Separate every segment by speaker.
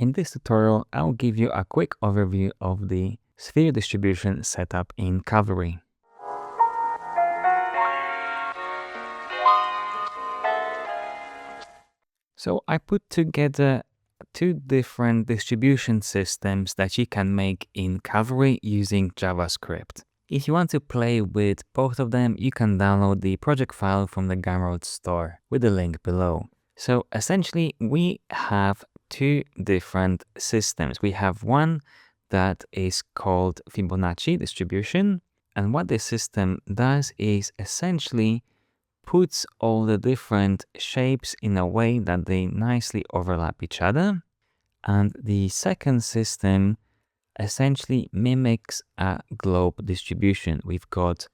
Speaker 1: In this tutorial, I'll give you a quick overview of the sphere distribution setup in Cavalry. So I put together two different distribution systems that you can make in Cavalry using JavaScript. If you want to play with both of them, you can download the project file from the Gumroad store with the link below. So essentially, we have two different systems. We have one that is called Fibonacci distribution. And what this system does is essentially puts all the different shapes in a way that they nicely overlap each other. And the second system essentially mimics a globe distribution. We've got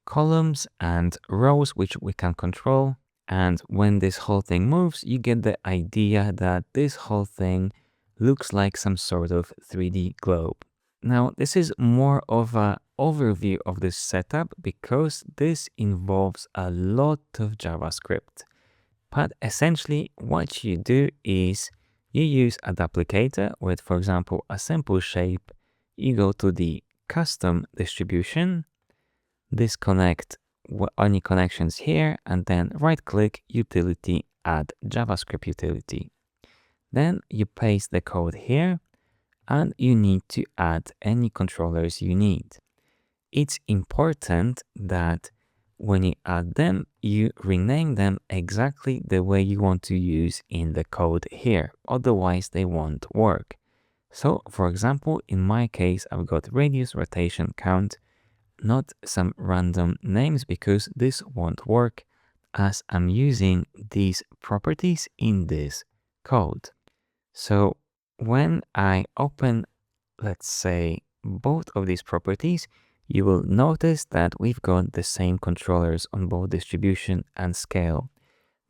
Speaker 1: columns and rows which we can control. And when this whole thing moves, you get the idea that this whole thing looks like some sort of 3D globe. Now, this is more of an overview of this setup because this involves a lot of JavaScript. But essentially, what you do is you use a duplicator with, for example, a simple shape. You go to the custom distribution, disconnect any connections here, and then right-click utility, add JavaScript utility. Then you paste the code here, and you need to add any controllers you need. It's important that when you add them, you rename them exactly the way you want to use in the code here. Otherwise, they won't work. So, for example, in my case, I've got radius, rotation, count, not some random names because this won't work as I'm using these properties in this code. So when I open, let's say, both of these properties, you will notice that we've got the same controllers on both distribution and scale.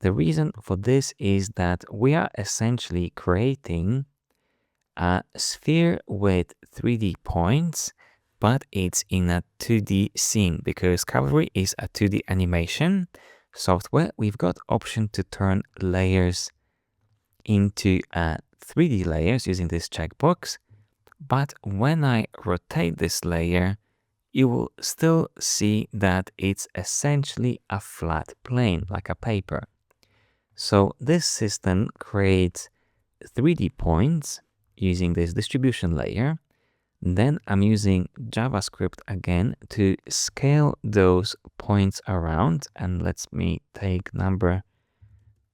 Speaker 1: The reason for this is that we are essentially creating a sphere with 3D points, but it's in a 2D scene because Cavalry is a 2D animation software. We've got option to turn layers into 3D layers using this checkbox. But when I rotate this layer, you will still see that it's essentially a flat plane, like a paper. So this system creates 3D points using this distribution layer. Then I'm using JavaScript again to scale those points around. And let me take number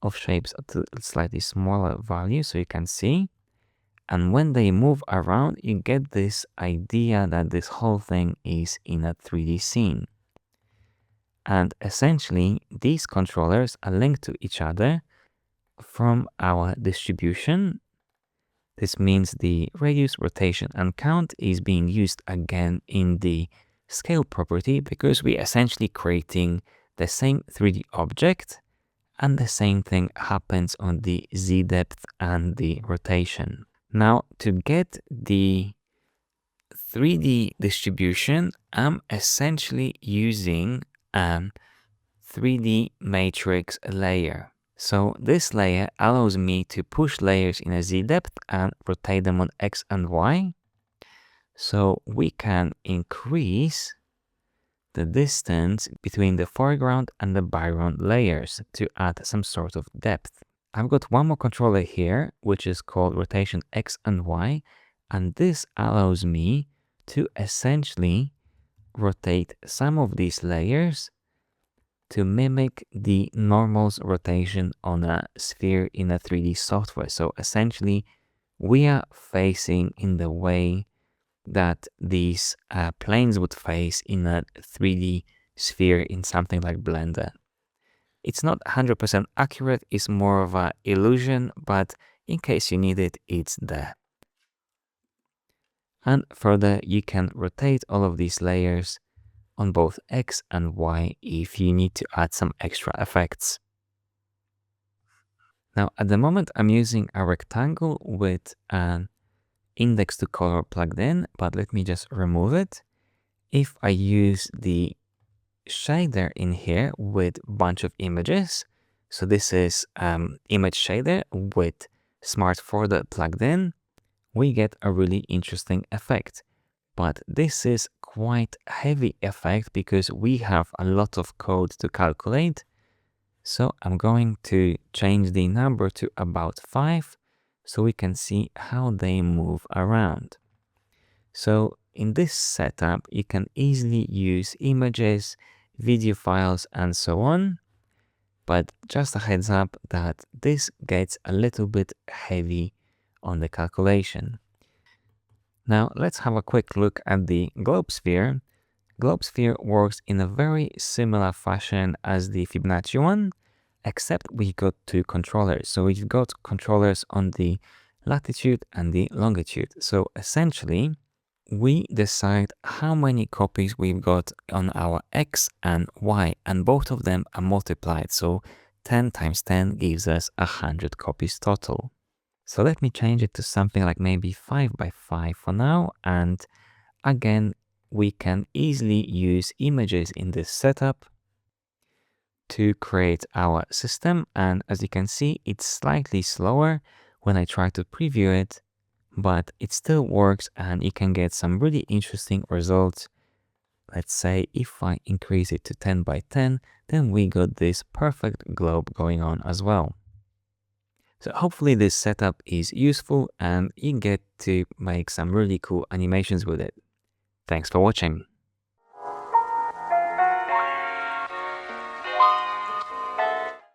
Speaker 1: of shapes to a slightly smaller value so you can see. And when they move around, you get this idea that this whole thing is in a 3D scene. And essentially, these controllers are linked to each other from our distribution. This means the radius, rotation, and count is being used again in the scale property because we're essentially creating the same 3D object, and the same thing happens on the Z depth and the rotation. Now, to get the 3D distribution, I'm essentially using a 3D matrix layer. So this layer allows me to push layers in a Z depth and rotate them on X and Y. So we can increase the distance between the foreground and the background layers to add some sort of depth. I've got one more controller here, which is called rotation X and Y, and this allows me to essentially rotate some of these layers to mimic the normal's rotation on a sphere in a 3D software. So essentially, we are facing in the way that these planes would face in a 3D sphere in something like Blender. It's not 100% accurate, it's more of an illusion, but in case you need it, it's there. And further, you can rotate all of these layers on both X and Y if you need to add some extra effects. Now, at the moment, I'm using a rectangle with an index to color plugged in, but let me just remove it. If I use the shader in here with a bunch of images, so this is image shader with smart folder plugged in, we get a really interesting effect. But this is quite heavy effect because we have a lot of code to calculate. So I'm going to change the number to about 5 so we can see how they move around. So in this setup, you can easily use images, video files, and so on. But just a heads up that this gets a little bit heavy on the calculation. Now let's have a quick look at the globe sphere. Globe sphere works in a very similar fashion as the Fibonacci one, except we got two controllers. So we've got controllers on the latitude and the longitude. So essentially, we decide how many copies we've got on our X and Y, and both of them are multiplied. So 10 times 10 gives us 100 copies total. So let me change it to something like maybe 5 by 5 for now. And again, we can easily use images in this setup to create our system. And as you can see, it's slightly slower when I try to preview it, but it still works and you can get some really interesting results. Let's say if I increase it to 10 by 10, then we got this perfect globe going on as well. So hopefully this setup is useful and you get to make some really cool animations with it. Thanks for watching.